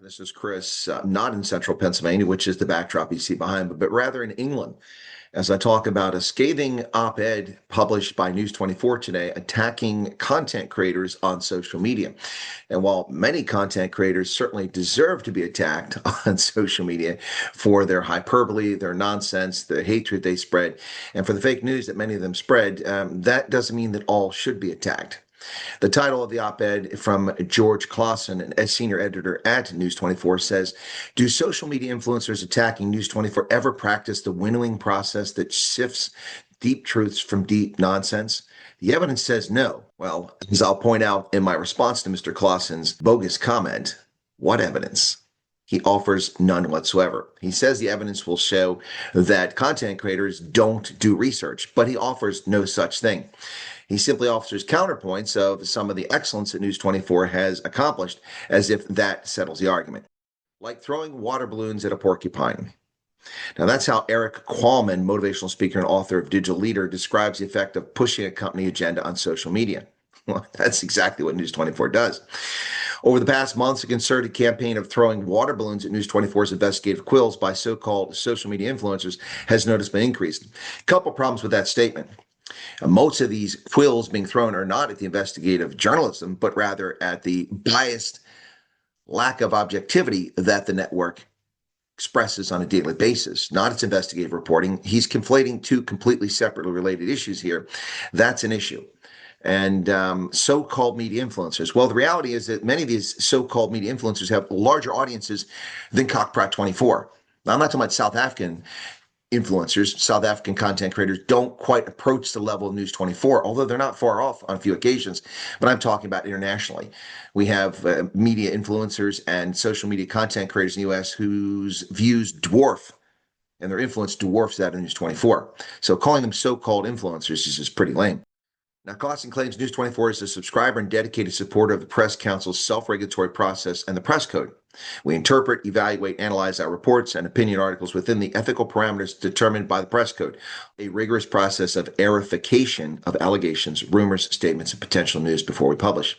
This is Chris, not in central Pennsylvania, which is the backdrop you see behind me, but rather in England, as I talk about a scathing op-ed published by News24 today attacking content creators on social media. And while many content creators certainly deserve to be attacked on social media for their hyperbole, their nonsense, the hatred they spread, and for the fake news that many of them spread, that doesn't mean that all should be attacked. The title of the op-ed from George Clawson, a senior editor at News24, says, "Do social media influencers attacking News24 ever practice the winnowing process that sifts deep truths from deep nonsense? The evidence says no." Well, as I'll point out in my response to Mr. Clawson's bogus comment, what evidence? He offers none whatsoever. He says the evidence will show that content creators don't do research, but he offers no such thing. He simply offers counterpoints of some of the excellence that News24 has accomplished, as if that settles the argument. Like throwing water balloons at a porcupine. Now, that's how Eric Qualman, motivational speaker and author of Digital Leader, describes the effect of pushing a company agenda on social media. Well, that's exactly what News24 does. Over the past months, a concerted campaign of throwing water balloons at News24's investigative quills by so-called social media influencers has noticeably increased. A couple problems with that statement. Most of these quills being thrown are not at the investigative journalism, but rather at the biased lack of objectivity that the network expresses on a daily basis, not its investigative reporting. He's conflating two completely separately related issues here. That's an issue. And so-called media influencers. Well, the reality is that many of these so-called media influencers have larger audiences than Cockprat24. Now, I'm not talking about South African influencers. South African content creators don't quite approach the level of News24, although they're not far off on a few occasions. But I'm talking about internationally. We have media influencers and social media content creators in the U.S. whose views dwarf and their influence dwarfs that of News24. So calling them so-called influencers is just pretty lame. Now, Clawson claims News24 is a subscriber and dedicated supporter of the Press Council's self-regulatory process and the press code. We interpret, evaluate, analyze our reports and opinion articles within the ethical parameters determined by the press code, a rigorous process of verification of allegations, rumors, statements, and potential news before we publish.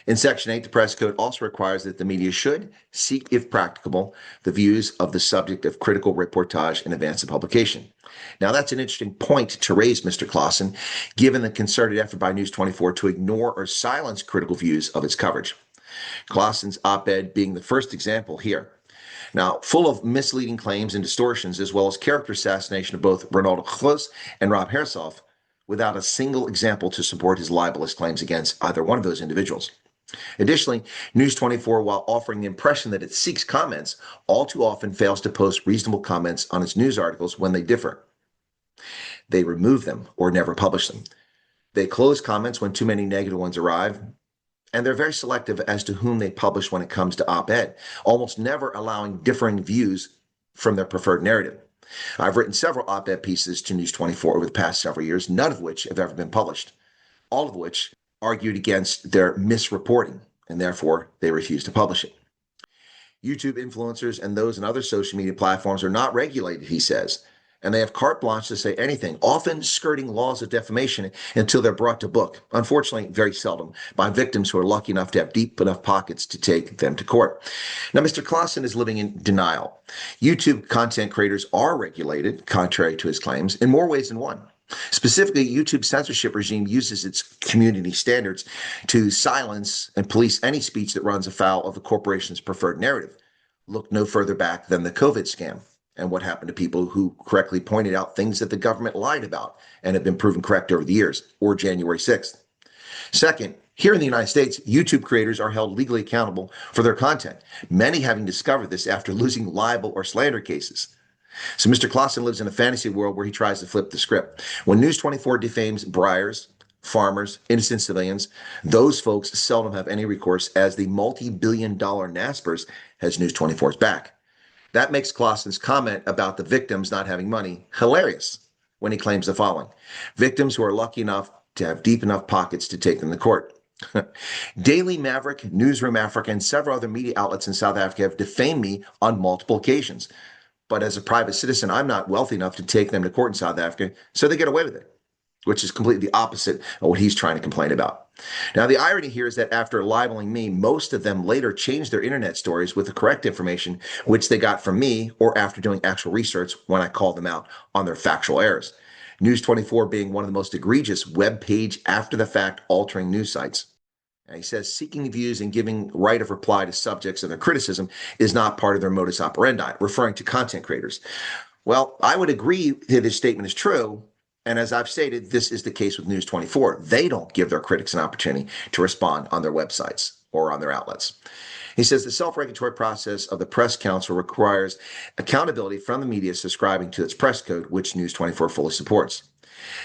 In Section 8, the press code also requires that the media should seek, if practicable, the views of the subject of critical reportage in advance of publication. Now, that's an interesting point to raise, Mr. Clawson, given the concerted effort by News24 to ignore or silence critical views of its coverage. Clawson's op-ed being the first example here. Now, full of misleading claims and distortions, as well as character assassination of both Ronaldo Close and Rob Hersoff, without a single example to support his libelous claims against either one of those individuals. Additionally, News24, while offering the impression that it seeks comments, all too often fails to post reasonable comments on its news articles when they differ. They remove them or never publish them. They close comments when too many negative ones arrive, and they're very selective as to whom they publish when it comes to op-ed, almost never allowing differing views from their preferred narrative. I've written several op-ed pieces to News24 over the past several years, none of which have ever been published, all of which argued against their misreporting, and therefore they refuse to publish it. YouTube influencers and those in other social media platforms are not regulated, he says, and they have carte blanche to say anything, often skirting laws of defamation until they're brought to book, unfortunately very seldom, by victims who are lucky enough to have deep enough pockets to take them to court. Now, Mr. Clawson is living in denial. YouTube content creators are regulated, contrary to his claims, in more ways than one. Specifically, YouTube's censorship regime uses its community standards to silence and police any speech that runs afoul of the corporation's preferred narrative. Look no further back than the COVID scam and what happened to people who correctly pointed out things that the government lied about and have been proven correct over the years, or January 6th. Second, here in the United States, YouTube creators are held legally accountable for their content, many having discovered this after losing libel or slander cases. So Mr. Clawson lives in a fantasy world where he tries to flip the script. When News24 defames briars, farmers, innocent civilians, those folks seldom have any recourse, as the multi-billion-dollar Naspers has News24's back. That makes Clawson's comment about the victims not having money hilarious when he claims the following: victims who are lucky enough to have deep enough pockets to take them to court. Daily Maverick, Newsroom Africa, and several other media outlets in South Africa have defamed me on multiple occasions. But as a private citizen, I'm not wealthy enough to take them to court in South Africa, so they get away with it. which is completely the opposite of what he's trying to complain about. Now, the irony here is that after libeling me, most of them later changed their internet stories with the correct information, which they got from me or after doing actual research when I called them out on their factual errors. News24 being one of the most egregious web page after the fact altering news sites. And he says seeking views and giving right of reply to subjects of their criticism is not part of their modus operandi, referring to content creators. Well, I would agree that his statement is true. And as I've stated, this is the case with News24. They don't give their critics an opportunity to respond on their websites or on their outlets. He says the self-regulatory process of the press council requires accountability from the media subscribing to its press code, which News24 fully supports.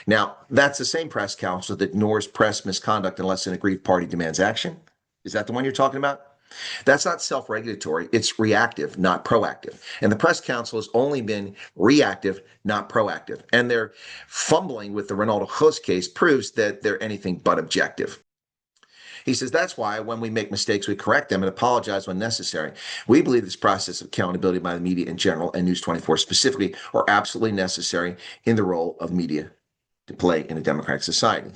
Now, that's the same press council that ignores press misconduct unless an aggrieved party demands action. Is that the one you're talking about? That's not self-regulatory. It's reactive, not proactive. And the press council has only been reactive, not proactive. And their fumbling with the Ronaldo Host case proves that they're anything but objective. He says that's why when we make mistakes, we correct them and apologize when necessary. We believe this process of accountability by the media in general and News24 specifically are absolutely necessary in the role of media to play in a democratic society.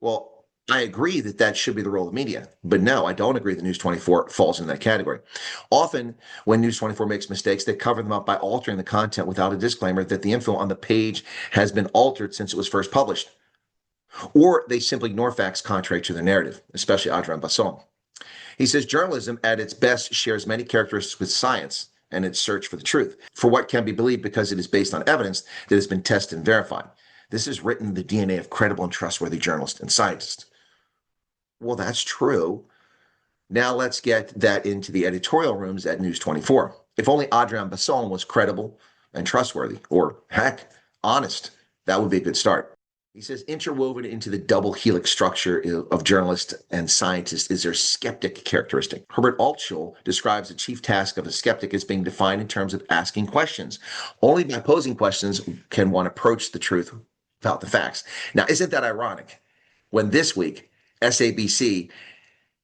Well, I agree that that should be the role of media, but no, I don't agree that News24 falls in that category. Often when News24 makes mistakes, they cover them up by altering the content without a disclaimer that the info on the page has been altered since it was first published. Or they simply ignore facts contrary to their narrative, especially Adrian Basson. He says journalism at its best shares many characteristics with science and its search for the truth, for what can be believed because it is based on evidence that has been tested and verified. This is written in the DNA of credible and trustworthy journalists and scientists. Well, that's true. Now let's get that into the editorial rooms at News24. If only Adrian Basson was credible and trustworthy, or heck, honest, that would be a good start. He says interwoven into the double helix structure of journalist and scientist is their skeptic characteristic. Herbert Altschul describes the chief task of a skeptic as being defined in terms of asking questions. Only by posing questions can one approach the truth about the facts. Now, isn't that ironic? When this week, SABC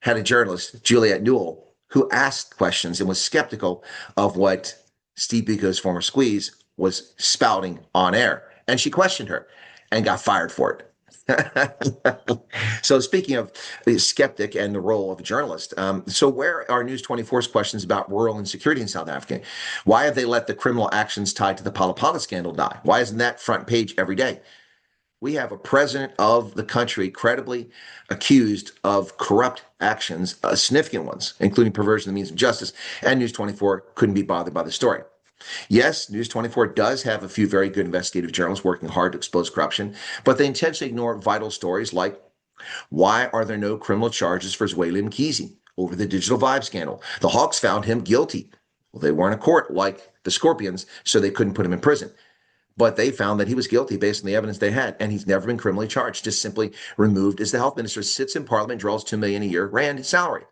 had a journalist, Juliette Newell, who asked questions and was skeptical of what Steve Biko's former squeeze was spouting on air. And she questioned her and got fired for it. So speaking of the skeptic and the role of a journalist, so where are News24's questions about rural insecurity in South Africa? Why have they let the criminal actions tied to the Phala Phala scandal die? Why isn't that front page every day? We have a president of the country credibly accused of corrupt actions, significant ones, including perversion of the means of justice, and News24 couldn't be bothered by the story. Yes, News24 does have a few very good investigative journalists working hard to expose corruption, but they intentionally ignore vital stories like why are there no criminal charges for Zweli Mkhize over the Digital Vibe scandal? The Hawks found him guilty. Well, they weren't in court like the Scorpions, so they couldn't put him in prison. But they found that he was guilty based on the evidence they had, and he's never been criminally charged, just simply removed as the health minister, sits in parliament, draws $2 million a year, rand salary.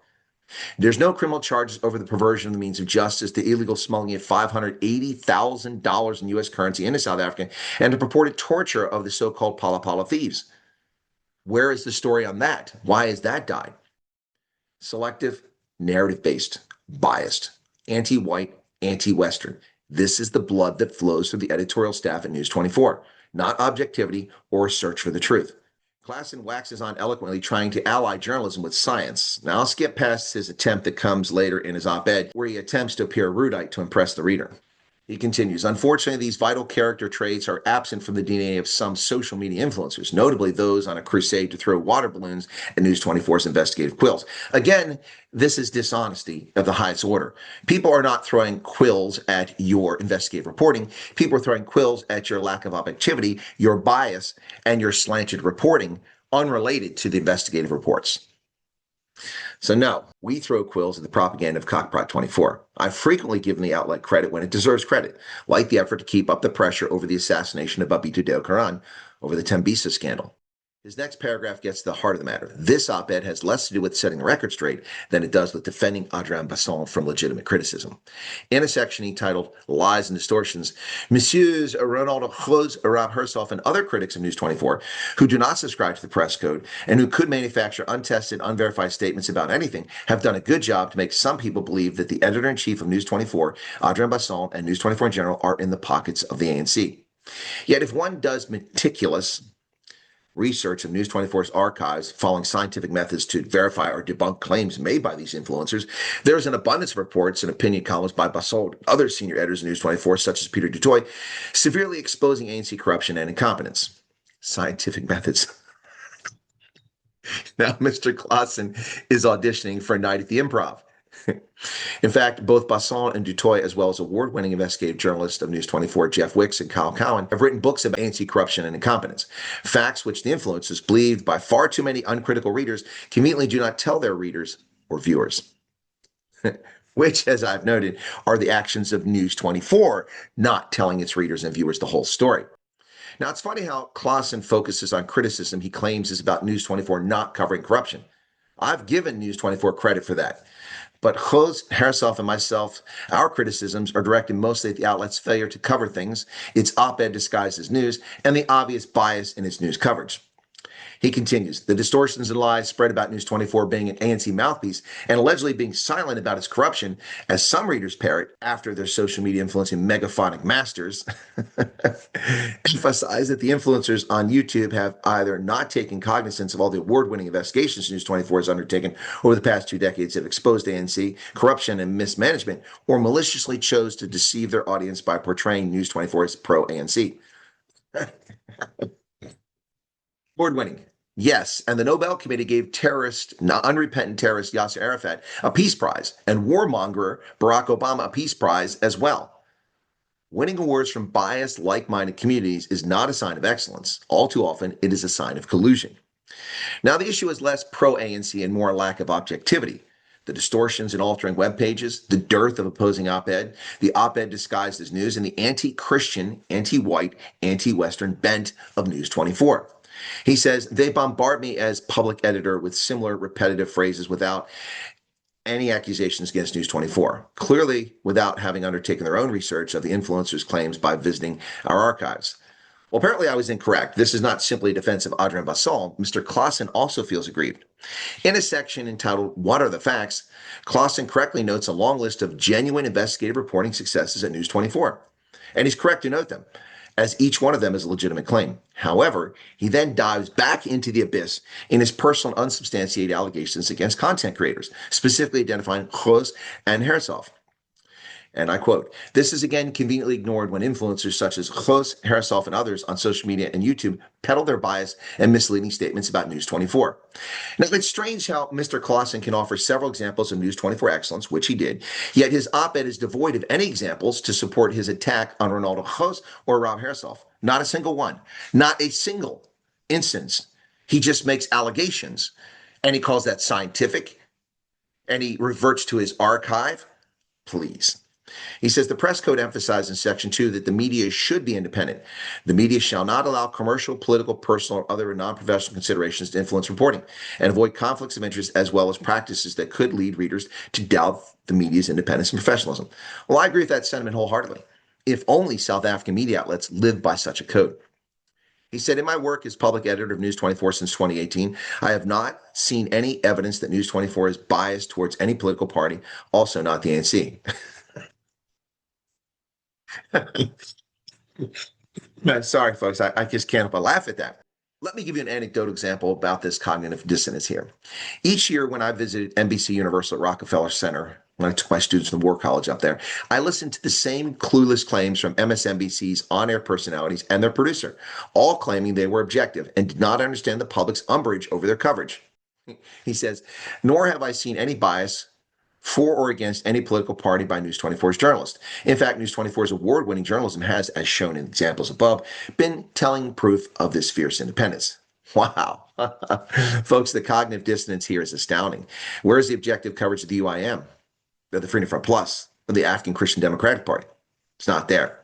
There's no criminal charges over the perversion of the means of justice, the illegal smuggling of $580,000 in U.S. currency into South Africa, and the purported torture of the so-called Phala Phala thieves. Where is the story on that? Why has that died? Selective, narrative-based, biased, anti-white, anti-Western. This is the blood that flows through the editorial staff at News24, not objectivity or search for the truth. Clawson waxes on eloquently trying to ally journalism with science. Now I'll skip past his attempt that comes later in his op-ed, where he attempts to appear erudite to impress the reader. He continues, unfortunately, these vital character traits are absent from the DNA of some social media influencers, notably those on a crusade to throw water balloons at News24's investigative quills. Again, this is dishonesty of the highest order. People are not throwing quills at your investigative reporting. People are throwing quills at your lack of objectivity, your bias, and your slanted reporting, unrelated to the investigative reports. So no, we throw quills at the propaganda of Cockprot24. I've frequently given the outlet credit when it deserves credit, like the effort to keep up the pressure over the assassination of Babito Deokaran over the Tembisa scandal. His next paragraph gets to the heart of the matter. This op-ed has less to do with setting the record straight than it does with defending Adrian Basson from legitimate criticism. In a section he titled Lies and Distortions, Messieurs Ronaldo Host, Arab Herself, and other critics of News24 who do not subscribe to the press code and who could manufacture untested, unverified statements about anything have done a good job to make some people believe that the editor-in-chief of News24, Adrian Basson, and News24 in general are in the pockets of the ANC. Yet if one does meticulous research of News24's archives following scientific methods to verify or debunk claims made by these influencers, there's an abundance of reports and opinion columns by Basol and other senior editors of News24, such as Peter Dutoit, severely exposing ANC corruption and incompetence. Scientific methods. Now, Mr. Clawson is auditioning for a night at the Improv. In fact, both Basson and Dutoit, as well as award-winning investigative journalists of News24 Jeff Wicks and Kyle Cowan, have written books about ANC corruption and incompetence, facts which the influencers, believed by far too many uncritical readers, conveniently do not tell their readers or viewers. Which, as I've noted, are the actions of News24, not telling its readers and viewers the whole story. Now, it's funny how Clawson focuses on criticism he claims is about News24 not covering corruption. I've given News24 credit for that. But Jose, Herself, and myself, our criticisms are directed mostly at the outlet's failure to cover things, its op-ed disguised as news, and the obvious bias in its news coverage. He continues, the distortions and lies spread about News24 being an ANC mouthpiece and allegedly being silent about its corruption, as some readers parrot after their social media influencing megaphonic masters, emphasize that the influencers on YouTube have either not taken cognizance of all the award-winning investigations News24 has undertaken over the past 2 decades that have exposed ANC corruption and mismanagement, or maliciously chose to deceive their audience by portraying News24 as pro-ANC. Award-winning. Yes, and the Nobel Committee gave unrepentant terrorist Yasser Arafat a peace prize, and warmonger Barack Obama a peace prize as well. Winning awards from biased, like-minded communities is not a sign of excellence. All too often, it is a sign of collusion. Now, the issue is less pro-ANC and more a lack of objectivity. The distortions in altering web pages, the dearth of opposing op-ed, the op-ed disguised as news, and the anti-Christian, anti-white, anti-Western bent of News24. He says, they bombard me as public editor with similar repetitive phrases without any accusations against News24, clearly without having undertaken their own research of the influencers' claims by visiting our archives. Well, apparently I was incorrect. This is not simply a defense of Adrian Basol. Mr. Clawson also feels aggrieved. In a section entitled, What Are the Facts?, Clawson correctly notes a long list of genuine investigative reporting successes at News24. And he's correct to note them, as each one of them is a legitimate claim. However, he then dives back into the abyss in his personal unsubstantiated allegations against content creators, specifically identifying Jose and Herself. And I quote, this is again conveniently ignored when influencers such as Jose, Herself, and others on social media and YouTube peddle their bias and misleading statements about News24. Now, it's strange how Mr. Clawson can offer several examples of News24 excellence, which he did, yet his op-ed is devoid of any examples to support his attack on Ronaldo Jose or Rob Herself. Not a single one. Not a single instance. He just makes allegations, and he calls that scientific, and he reverts to his archive. Please. He says the press code emphasizes in Section 2 that the media should be independent. The media shall not allow commercial, political, personal, or other non-professional considerations to influence reporting and avoid conflicts of interest as well as practices that could lead readers to doubt the media's independence and professionalism. Well, I agree with that sentiment wholeheartedly. If only South African media outlets lived by such a code. He said, in my work as public editor of News24 since 2018, I have not seen any evidence that News24 is biased towards any political party, also not the ANC. Sorry, folks, I just can't help but laugh at that. Let me give you an anecdotal example about this cognitive dissonance here. Each year when I visited NBC Universal at Rockefeller Center, when I took my students from the War College up there, I listened to the same clueless claims from MSNBC's on-air personalities and their producer, all claiming they were objective and did not understand the public's umbrage over their coverage. He says, nor have I seen any bias for or against any political party by News24's journalists. In fact, News24's award-winning journalism has, as shown in examples above, been telling proof of this fierce independence. Wow. Folks, the cognitive dissonance here is astounding. Where is the objective coverage of the UIM, of the Freedom Front Plus, of the African Christian Democratic Party? It's not there.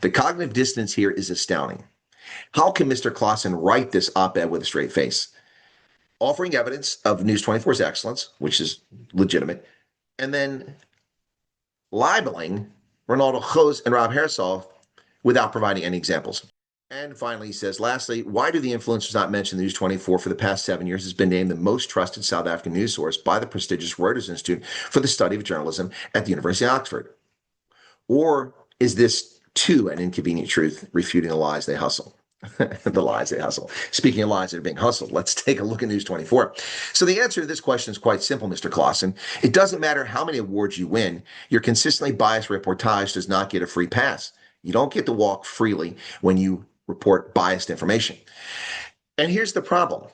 The cognitive dissonance here is astounding. How can Mr. Clawson write this op-ed with a straight face, offering evidence of News24's excellence, which is legitimate, and then libeling Ronaldo Jose and Rob Herself without providing any examples? And finally, he says, lastly, why do the influencers not mention News24 for the past 7 years has been named the most trusted South African news source by the prestigious Reuters Institute for the Study of Journalism at the University of Oxford? Or is this, too, an inconvenient truth refuting the lies they hustle? The lies they hustle. Speaking of lies that are being hustled, let's take a look at News 24. So the answer to this question is quite simple, Mr. Clawson. It doesn't matter how many awards you win. Your consistently biased reportage does not get a free pass. You don't get to walk freely when you report biased information. And here's the problem.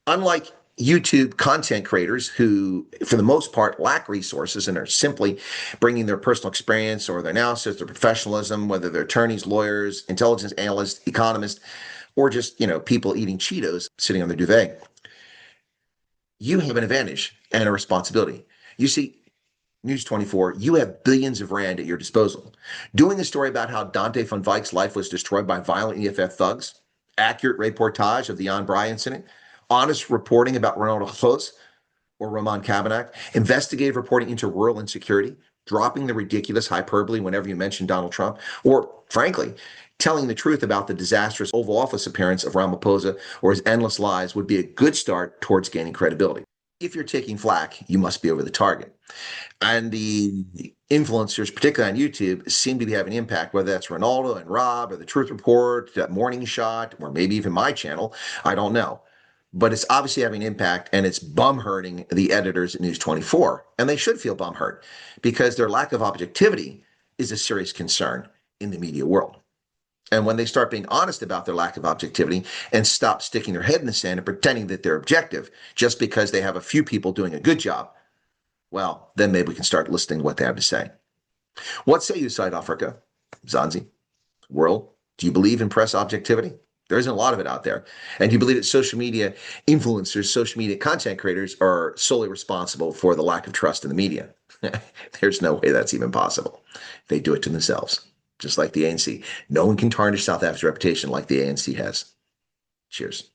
Unlike YouTube content creators who, for the most part, lack resources and are simply bringing their personal experience or their analysis, their professionalism, whether they're attorneys, lawyers, intelligence analysts, economists, or just, people eating Cheetos sitting on their duvet, you have an advantage and a responsibility. You see, News 24, you have billions of rand at your disposal. Doing a story about how Dante von Vyk's life was destroyed by violent EFF thugs, accurate reportage of the Jan Bry incident, honest reporting about Ronaldo Close or Roman Kabanak, investigative reporting into rural insecurity, dropping the ridiculous hyperbole whenever you mention Donald Trump, or frankly, telling the truth about the disastrous Oval Office appearance of Ramaphosa or his endless lies would be a good start towards gaining credibility. If you're taking flack, you must be over the target. And the influencers, particularly on YouTube, seem to be having impact, whether that's Ronaldo and Rob or the Truth Report, Morning Shot, or maybe even my channel. I don't know. But it's obviously having impact, and it's bum hurting the editors at News 24. And they should feel bum hurt because their lack of objectivity is a serious concern in the media world. And when they start being honest about their lack of objectivity and stop sticking their head in the sand and pretending that they're objective just because they have a few people doing a good job, well, then maybe we can start listening to what they have to say. What say you, South Africa, Zanzi, world? Do you believe in press objectivity? There isn't a lot of it out there. And do you believe that social media influencers, social media content creators are solely responsible for the lack of trust in the media? There's no way that's even possible. They do it to themselves, just like the ANC. No one can tarnish South Africa's reputation like the ANC has. Cheers.